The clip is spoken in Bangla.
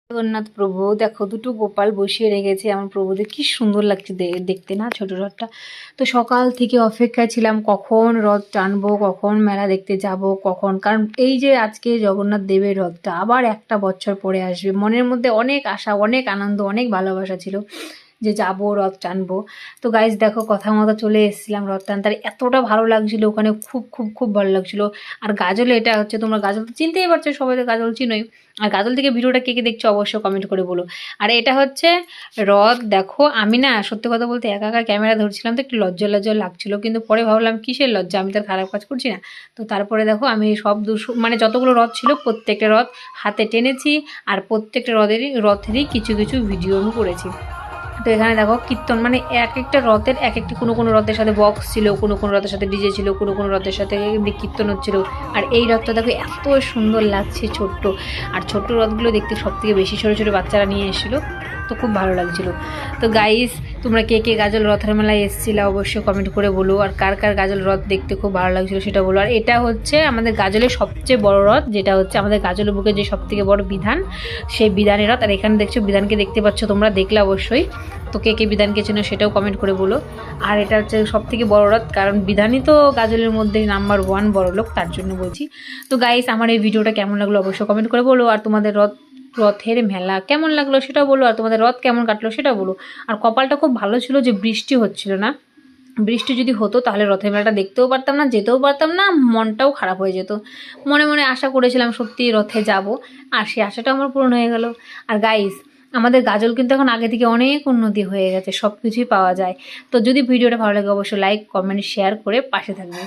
জগন্নাথ প্রভু দেখো, দুটো গোপাল বসিয়ে রেখেছে আমার প্রভুদের, কি সুন্দর লাগছে দেখতে না ছোট রথটা। তো সকাল থেকে অপেক্ষায় ছিলাম কখন রথ টানবো, কখন মেলা দেখতে যাব, কখন, কারণ এই যে আজকে জগন্নাথ দেবের রথটা আবার একটা বছর পরে আসবে, মনের মধ্যে অনেক আশা, অনেক আনন্দ, অনেক ভালোবাসা ছিল যে যাবো রথ টানবো। তো গাইজ দেখো, কথা মতো চলে এসেছিলাম রথ টানতে, আর এতটা ভালো লাগছিল ওখানে, খুব খুব খুব ভালো লাগছিল। আর গাজলে, এটা হচ্ছে, তোমরা গাজল তো চিনতেই পারছো, সবাই তো গাজল চিনোই। আর গাজল থেকে ভিডিওটা কে কে দেখছো অবশ্যই কমেন্ট করে বলো। আর এটা হচ্ছে রথ। দেখো আমি না সত্যি কথা বলতে একা একা ক্যামেরা ধরছিলাম তো একটু লজ্জা লজ্জা লাগছিল, কিন্তু পরে ভাবলাম কিসের লজ্জা, আমি তো আর খারাপ কাজ করছি না। তো তারপরে দেখো আমি সব মানে যতগুলো রথ ছিল প্রত্যেকটা রথ হাতে টেনেছি, আর প্রত্যেকটা রথেরই কিছু কিছু ভিডিও আমি করেছি। তো এখানে দেখো কীর্তন, মানে এক একটা রথের এক একটি, কোনো কোনো রথের সাথে বক্স ছিল, কোনো কোনো রথের সাথে ডিজে ছিল, কোনো কোনো রথের সাথে এমনি কীর্তন হচ্ছিলো। আর এই রথটা দেখো এত সুন্দর লাগছে, ছোট্ট। আর ছোট্ট রথগুলো দেখতে সব থেকে বেশি ছোটো ছোটো বাচ্চারা নিয়ে এসেছিলো, তো খুব ভালো লাগছিলো। তো গাইস, তোমরা কে কে গাজল রথের মেলায় এসেছিলো অবশ্যই কমেন্ট করে বলো, আর কার কার গাজল রথ দেখতে খুব ভালো লাগছিলো সেটা বলো। আর এটা হচ্ছে আমাদের গাজলের সবচেয়ে বড় রথ, যেটা হচ্ছে আমাদের গাজলের বুকে যে সব থেকে বড় বিধান, সেই বিধানের রথ। আর এখানে দেখছো বিধানকে দেখতে পাচ্ছ তোমরা, দেখলে অবশ্যই। তো কে কে বিধানকে চেনো সেটাও কমেন্ট করে বলো। আর এটা হচ্ছে সব থেকে বড় রথ, কারণ বিধানই তো গাজলের মধ্যে নাম্বার 1 বড় লোক, তার জন্য বলছি। তো গাইস, আমার এই ভিডিওটা কেমন লাগলো অবশ্যই কমেন্ট করে বলো। আর তোমাদের রথের মেলা কেমন লাগলো সেটাও বলো, আর তোমাদের রথ কেমন কাটলো সেটাও বলো। আর কপালটা খুব ভালো ছিল যে বৃষ্টি হচ্ছিল না, বৃষ্টি যদি হতো তাহলে রথের মেলাটা দেখতেও পারতাম না, যেতেও পারতাম না, মনটাও খারাপ হয়ে যেত। মনে মনে আশা করেছিলাম সত্যি রথে যাব, আর সেই আশাটা আমার পূরণ হয়ে গেল। আর গাইস, আমাদের গাজল কিন্তু এখন আগে থেকে অনেক উন্নতি হয়ে গেছে, সব কিছুই পাওয়া যায়। তো যদি ভিডিওটা ভালো লাগে অবশ্যই লাইক কমেন্ট শেয়ার করে পাশে থাকবে।